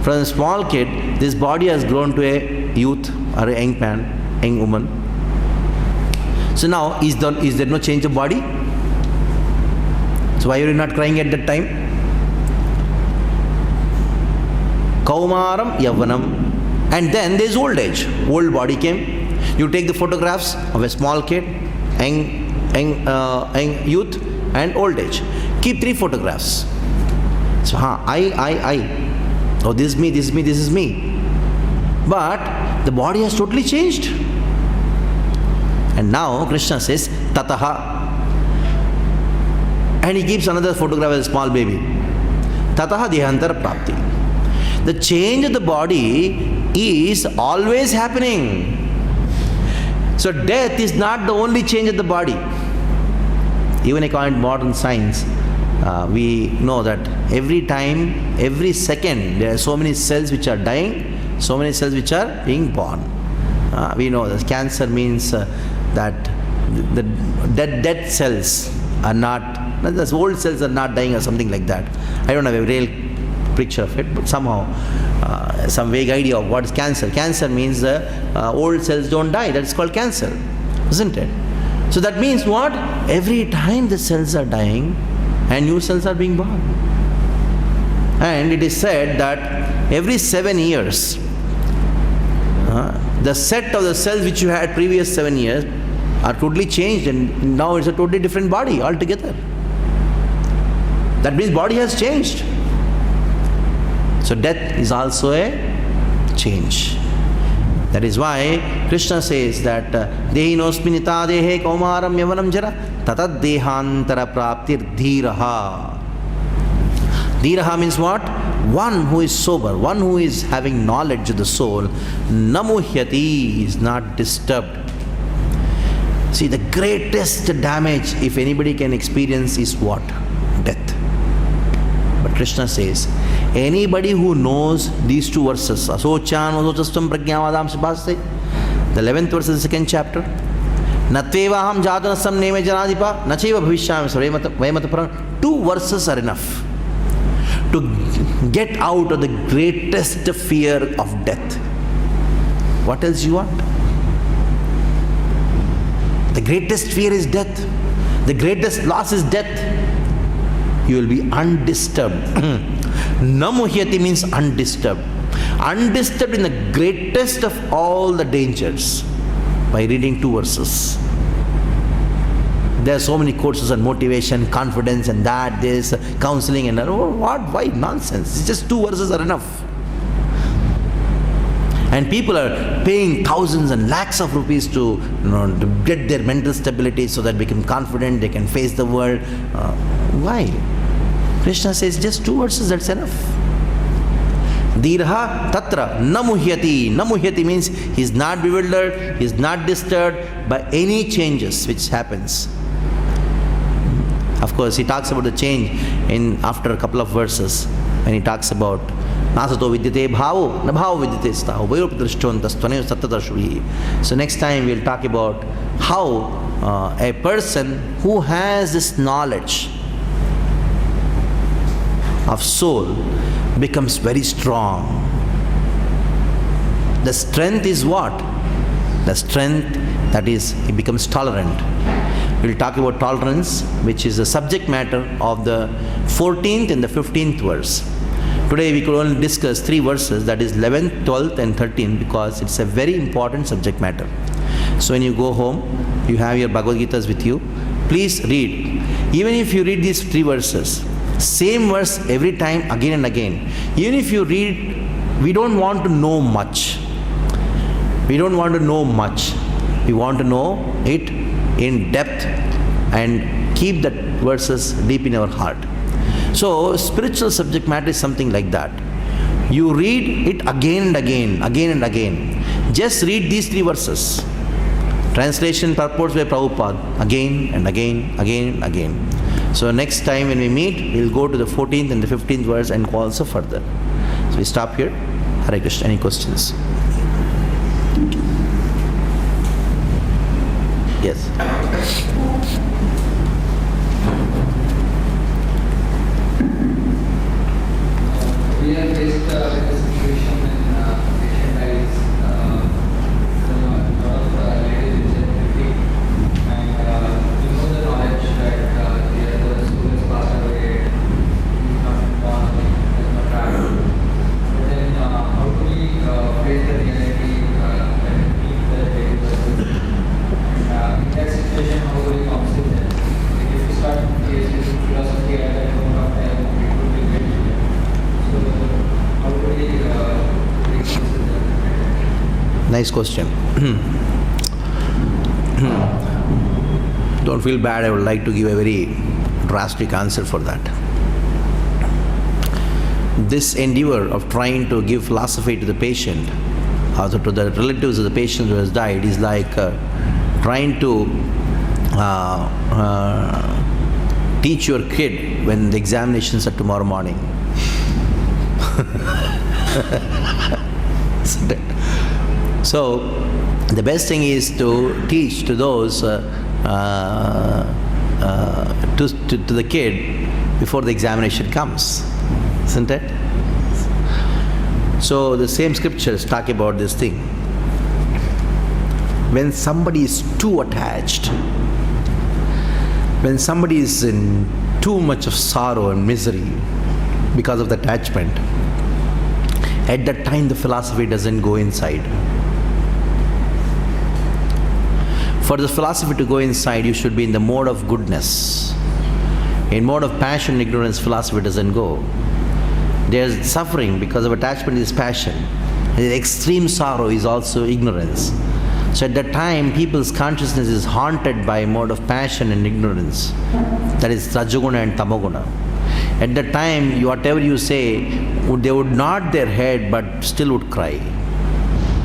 From a small kid, this body has grown to a youth or a young man, young woman. So now, is there no change of body? So why are you not crying at that time? Kaumaram Yavanam. And then there is old age. Old body came. You take the photographs of a small kid, young youth and old age. Keep 3 photographs. So, I. Oh, this is me, this is me, this is me. But the body has totally changed. And now Krishna says, Tataha. And he keeps another photograph of a small baby. Tataha dehantara prapti. The change of the body is always happening. So death is not the only change of the body. Even according to modern science, we know that every time, every second, there are so many cells which are dying, so many cells which are being born. We know that cancer means that the dead cells are not, the old cells are not dying or something like that. I don't have a real picture of it, but somehow some vague idea of what is cancer. Cancer means old cells don't die. That's called cancer, isn't it? So that means what? Every time the cells are dying and new cells are being born. And it is said that every 7 years, the set of the cells which you had previous 7 years are totally changed, and now it's a totally different body altogether. That means body has changed. So death is also a change. That is why Krishna says that Dehinosminita dehe kaumaram yavanam jara tatad dehantara praptir dhiraha. Dhiraha means what? One who is sober, one who is having knowledge of the soul, namuhyati, is not disturbed. See, the greatest damage, if anybody can experience, is what? Death. But Krishna says, anybody who knows these 2 verses, asochan asocastam pragyavadam sibhase, the 11th verse of the 2nd chapter, natvevaham jatanasam neme janadipa nacheva bhavishyami svayamataparam. 2 verses are enough to get out of the greatest fear of death. What else you want? The greatest fear is death. The greatest loss is death. You will be undisturbed. Namuhyati means undisturbed. Undisturbed in the greatest of all the dangers by reading 2 verses. There are so many courses on motivation, confidence, and that, this, counseling, and what? Why? Nonsense. It's just 2 verses are enough. And people are paying thousands and lakhs of rupees to get their mental stability so that they become confident, they can face the world. Why? Krishna says just 2 verses, that's enough. Dirha tatra namuhyati. Namuhyati means he is not bewildered, he is not disturbed by any changes which happens. Of course, he talks about the change after a couple of verses when he talks about Nasato vidyate bhavo, na bhavo vidyate staho, vayopadrishtontas tvanev sattadashvihi. So next time we'll talk about how a person who has this knowledge of soul becomes very strong. The strength is what? The strength that is, he becomes tolerant. We'll talk about tolerance, which is the subject matter of the 14th and the 15th verse. Today we could only discuss 3 verses, that is 11th, 12th and 13th, because it's a very important subject matter. So when you go home, you have your Bhagavad Gitas with you. Please read. Even if you read these 3 verses, same verse every time, again and again. Even if you read, we don't want to know much. We don't want to know much. We want to know it in depth and keep that verses deep in our heart. So spiritual subject matter is something like that. You read it again and again, again and again. Just read these 3 verses. Translation purports by Prabhupada, again and again, again and again. So next time when we meet, we'll go to the 14th and the 15th verse and go also further. So we stop here. Hare Krishna. Any questions? Yes. We are faced with a situation when patient dies, a lot of ladies which are pretty, and you know the knowledge that the other soul has passed away, he's not born, has not traveled. But then how do we face the reality that meet the lady person? And in that situation, how do we counsel them? Like if you start using philosophy at that moment of time, it would be very difficult. So how do we counsel them? Nice question. Don't feel bad, I would like to give a very drastic answer for that. This endeavor of trying to give philosophy to the patient, also to the relatives of the patient who has died, is like trying to teach your kid when the examinations are tomorrow morning. So the best thing is to teach to those to the kid before the examination comes, isn't it? So the same scriptures talk about this thing. When somebody is too attached, when somebody is in too much of sorrow and misery because of the attachment, at that time the philosophy doesn't go inside. For the philosophy to go inside, you should be in the mode of goodness. In mode of passion and ignorance, philosophy doesn't go. There's suffering because of attachment is passion. The extreme sorrow is also ignorance. So at that time, people's consciousness is haunted by a mode of passion and ignorance. That is Rajaguna and Tamaguna. At that time, whatever you say, they would nod their head but still would cry.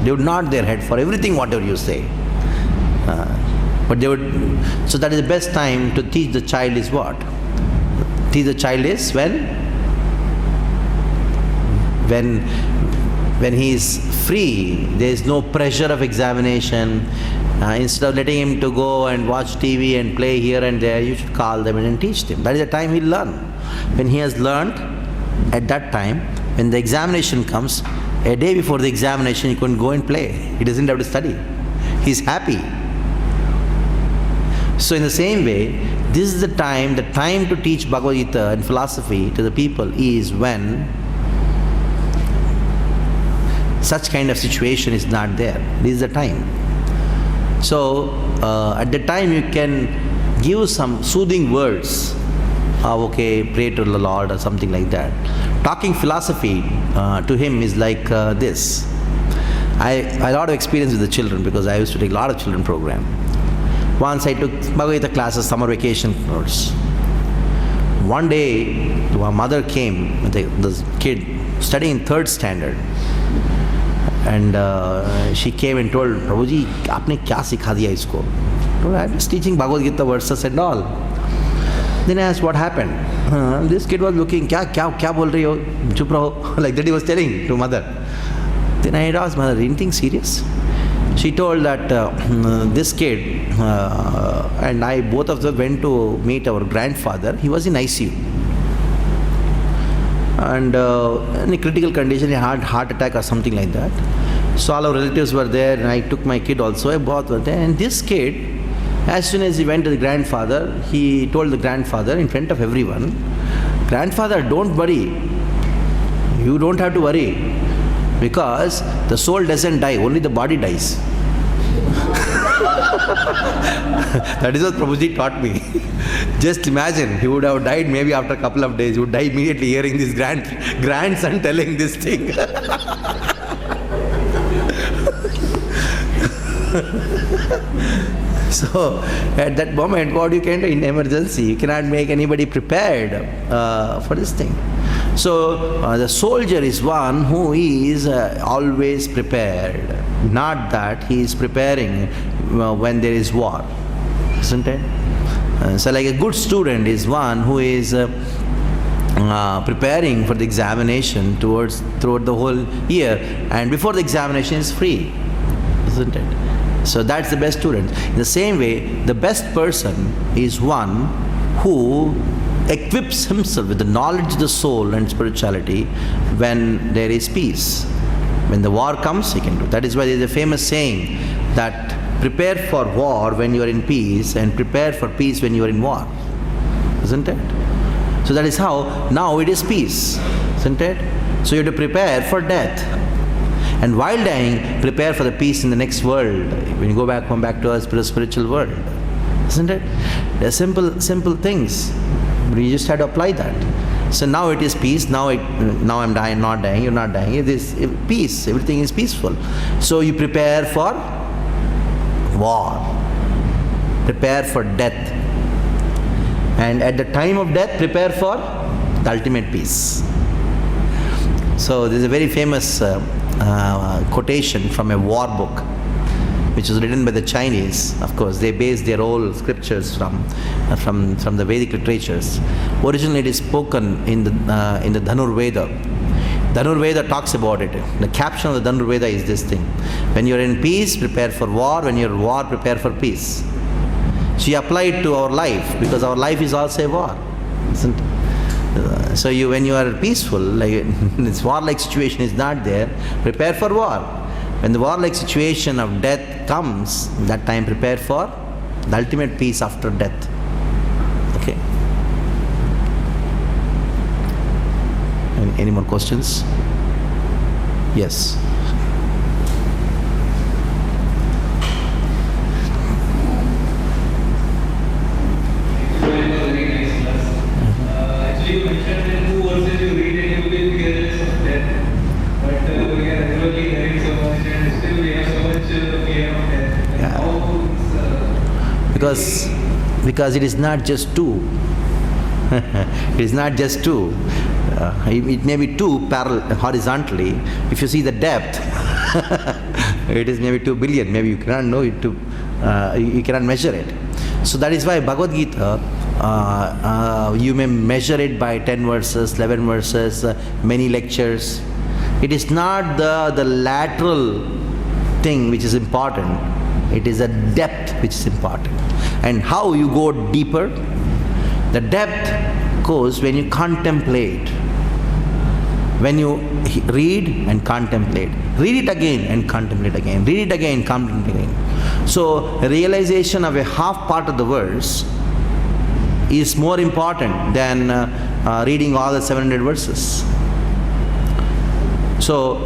They would nod their head for everything whatever you say. But they would. So that is the best time to teach the child is what? Teach the child is when he is free, there is no pressure of examination. Instead of letting him to go and watch TV and play here and there, you should call them and teach them. That is the time he'll learn. When he has learned, at that time, when the examination comes, a day before the examination, he couldn't go and play. He doesn't have to study. He's happy. So in the same way, this is the time to teach Bhagavad Gita and philosophy to the people is when such kind of situation is not there. This is the time. So at the time you can give some soothing words. Okay, pray to the Lord or something like that. Talking philosophy to him is like this. I had a lot of experience with the children because I used to take a lot of children program. Once I took Bhagavad Gita classes, summer vacation course. One day, a mother came with this kid studying in 3rd standard. And she came and told, Prabhuji, aapne kya sikha diya isko? I was teaching Bhagavad Gita verses and all. Then I asked, what happened? This kid was looking, kya bol rahi ho? Chup raho. Like that he was telling to mother. Then I asked mother, anything serious? She told that this kid and I, both of them went to meet our grandfather. He was in ICU. And in a critical condition, he had heart attack or something like that. So all our relatives were there, and I took my kid also. I both were there. And this kid, as soon as he went to the grandfather, he told the grandfather in front of everyone, grandfather, don't worry. You don't have to worry. Because the soul doesn't die, only the body dies. That is what Prabhuji taught me. Just imagine, he would have died maybe after a couple of days. He would die immediately hearing this grandson telling this thing. So, at that moment, what you can do in emergency, you cannot make anybody prepared for this thing. So, the soldier is one who is always prepared, not that he is preparing when there is war, isn't it? So, like a good student is one who is preparing for the examination throughout the whole year, and before the examination is free, isn't it? So that's the best student. In the same way, the best person is one who equips himself with the knowledge of the soul and spirituality when there is peace. When the war comes, he can do. That is why there is a famous saying that prepare for war when you are in peace and prepare for peace when you are in war. Isn't it? So that is how now it is peace. Isn't it? So you have to prepare for death. And while dying, prepare for the peace in the next world. When you go back, come back to our spiritual world. Isn't it? They're simple things. But you just have to apply that. So now it is peace. Now I'm dying, not dying, you're not dying. It is peace. Everything is peaceful. So you prepare for war. Prepare for death. And at the time of death, prepare for the ultimate peace. So there's a very famous quotation from a war book, which was written by the Chinese. Of course, they base their whole scriptures from the Vedic literatures. Originally, it is spoken in the Dhanur Veda. Dhanur Veda talks about it. The caption of the Dhanur Veda is this thing: when you are in peace, prepare for war. When you are in war, prepare for peace. She applied to our life because our life is also a war, isn't it? So when you are peaceful, like this war-like situation is not there, prepare for war. When the war-like situation of death comes, that time prepare for the ultimate peace after death. Okay. Any more questions? Yes. You mentioned in 2 verses you read and you will be careless of death. But we are regularly hearing so much and still we have so much fear of death. Yeah. Because it is not just two. It is not just two. It may be two parallel horizontally. If you see the depth, it is maybe 2 billion. Maybe you cannot know it. You cannot measure it. So that is why Bhagavad Gita, you may measure it by 10 verses, 11 verses, many lectures. It is not the lateral thing which is important. It is the depth which is important. And how you go deeper? The depth goes when you contemplate. When you read and contemplate. Read it again and contemplate again. Read it again, contemplate again. So, realization of a half part of the verse is more important than reading all the 700 verses. So,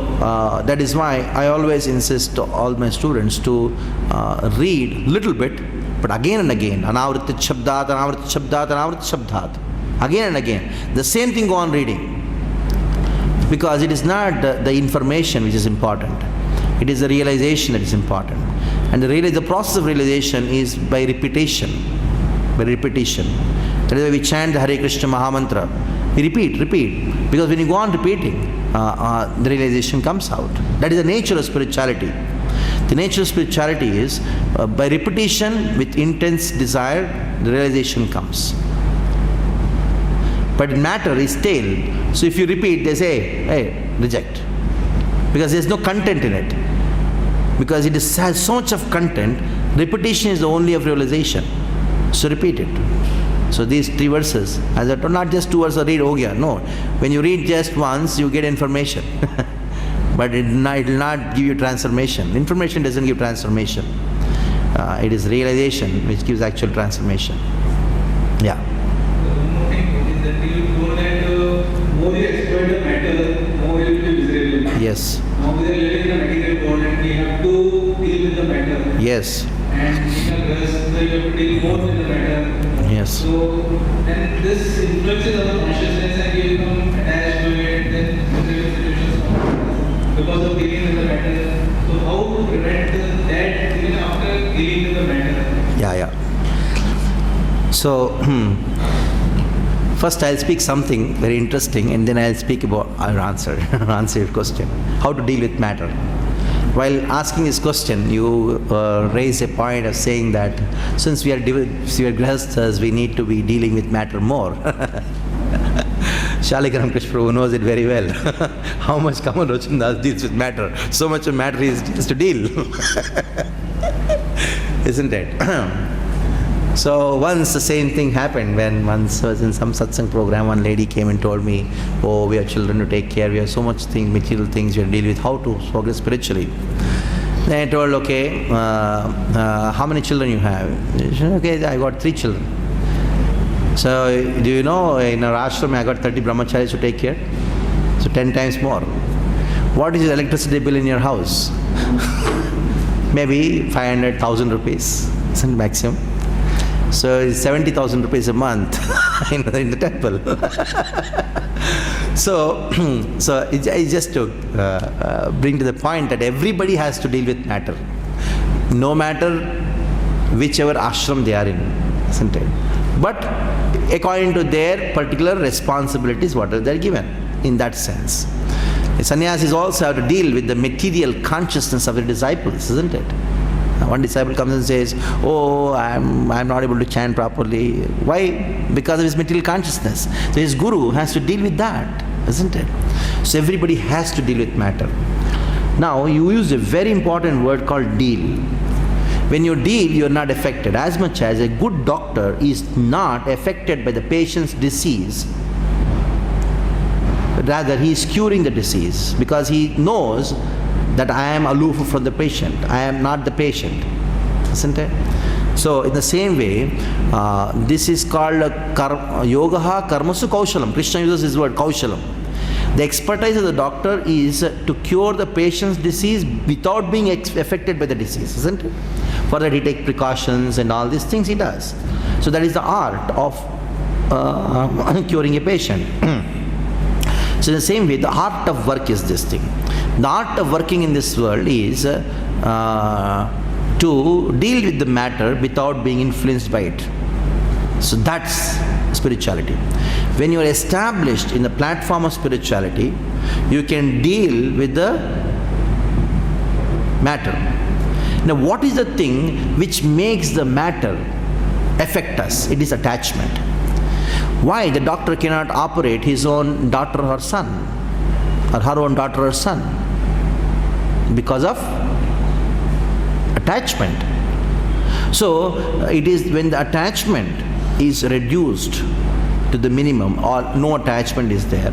that is why I always insist to all my students to read little bit, But again and again, anavritta shabdat, anavritta shabdat, anavritta shabdat. Again and again. The same thing go on reading. Because it is not the information which is important. It is the realization that is important. And the process of realization is by repetition. By repetition. That is why we chant the Hare Krishna Mahamantra. We repeat. Because when you go on repeating, the realization comes out. That is the nature of spirituality. The nature of spirituality is by repetition with intense desire, the realization comes. But matter is stale. So if you repeat, they say, hey, reject. Because there is no content in it. Because it has so much of content, repetition is the only of realization. So repeat it. So these 3 verses, as I told, not just 2 verses read, oh yeah, no. When you read just once, you get information. But it will not give you transformation. Information doesn't give transformation. It is realization which gives actual transformation. Yeah. One more thing is that you know that more you exploit the matter, more you will be miserable. Yes. Now we are living in a material world and we have to deal with the matter. Yes. And in a verse, you have to deal more with the matter. Yes. So then this influences our consciousness and we become attached to it, then miserable situations come because of dealing with the matter. So how to prevent that even after dealing with the matter? Yeah. So, first I'll speak something very interesting and then I'll speak about, I'll answer your question. How to deal with matter. While asking this question, you raise a point of saying that since we are grihasthas, we need to be dealing with matter more. Shalikaram Krishna Prabhu knows it very well. How much Kamal Lochan deals with matter. So much of matter is just to deal. Isn't it? So once the same thing happened when once I was in some satsang program, one lady came and told me, oh, we have children to take care, we have so much material things we have to deal with, how to progress spiritually. Then I told, okay, how many children you have? She said, okay, I got 3 children. So do you know, in our ashram I got 30 brahmacharis to take care? So 10 times more. What is your electricity bill in your house? Maybe 500,000 rupees, isn't it maximum? So it's 70,000 rupees a month in the temple. So it's just to bring to the point that everybody has to deal with matter, no matter whichever ashram they are in, isn't it? But according to their particular responsibilities, what are they given in that sense. The sannyasis also have to deal with the material consciousness of the disciples, isn't it? One disciple comes and says, oh, I'm not able to chant properly. Why? Because of his material consciousness. So his guru has to deal with that, isn't it? So everybody has to deal with matter. Now, you use a very important word called deal. When you deal, you are not affected. As much as a good doctor is not affected by the patient's disease, rather he is curing the disease because he knows that I am aloof from the patient. I am not the patient, isn't it? So in the same way, this is called yogaha karmasu kaushalam. Krishna uses this word kaushalam. The expertise of the doctor is to cure the patient's disease without being affected by the disease, isn't it? For that he takes precautions and all these things he does. So that is the art of curing a patient. So in the same way, the art of work is this thing. The art of working in this world is to deal with the matter without being influenced by it. So that's spirituality. When you are established in the platform of spirituality, you can deal with the matter. Now, what is the thing which makes the matter affect us? It is attachment. Why the doctor cannot operate his own daughter or son, or her own daughter or son? Because of attachment. So it is when the attachment is reduced to the minimum or no attachment is there,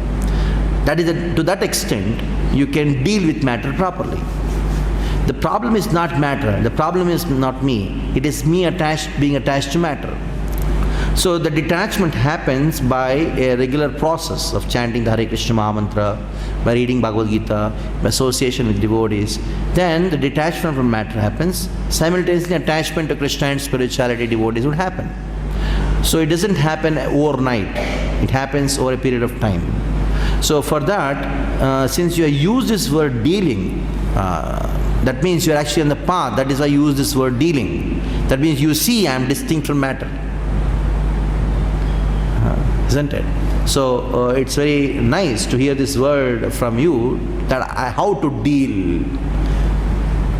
that is to that extent you can deal with matter properly. The problem is not matter, the problem is not me, it is me being attached to matter. So the detachment happens by a regular process of chanting the Hare Krishna Maha Mantra, by reading Bhagavad Gita, by association with devotees. Then the detachment from matter happens. Simultaneously, attachment to Krishna and spirituality, devotees would happen. So it doesn't happen overnight. It happens over a period of time. So for that, since you use this word dealing, that means you are actually on the path. That is why you use this word dealing. That means you see I am distinct from matter. Isn't it? So it's very nice to hear this word from you, that how to deal.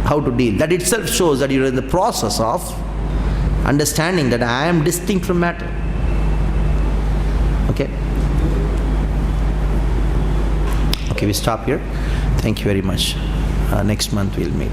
How to deal. That itself shows that you are in the process of understanding that I am distinct from matter. Okay? Okay, we stop here. Thank you very much. Next month we'll meet.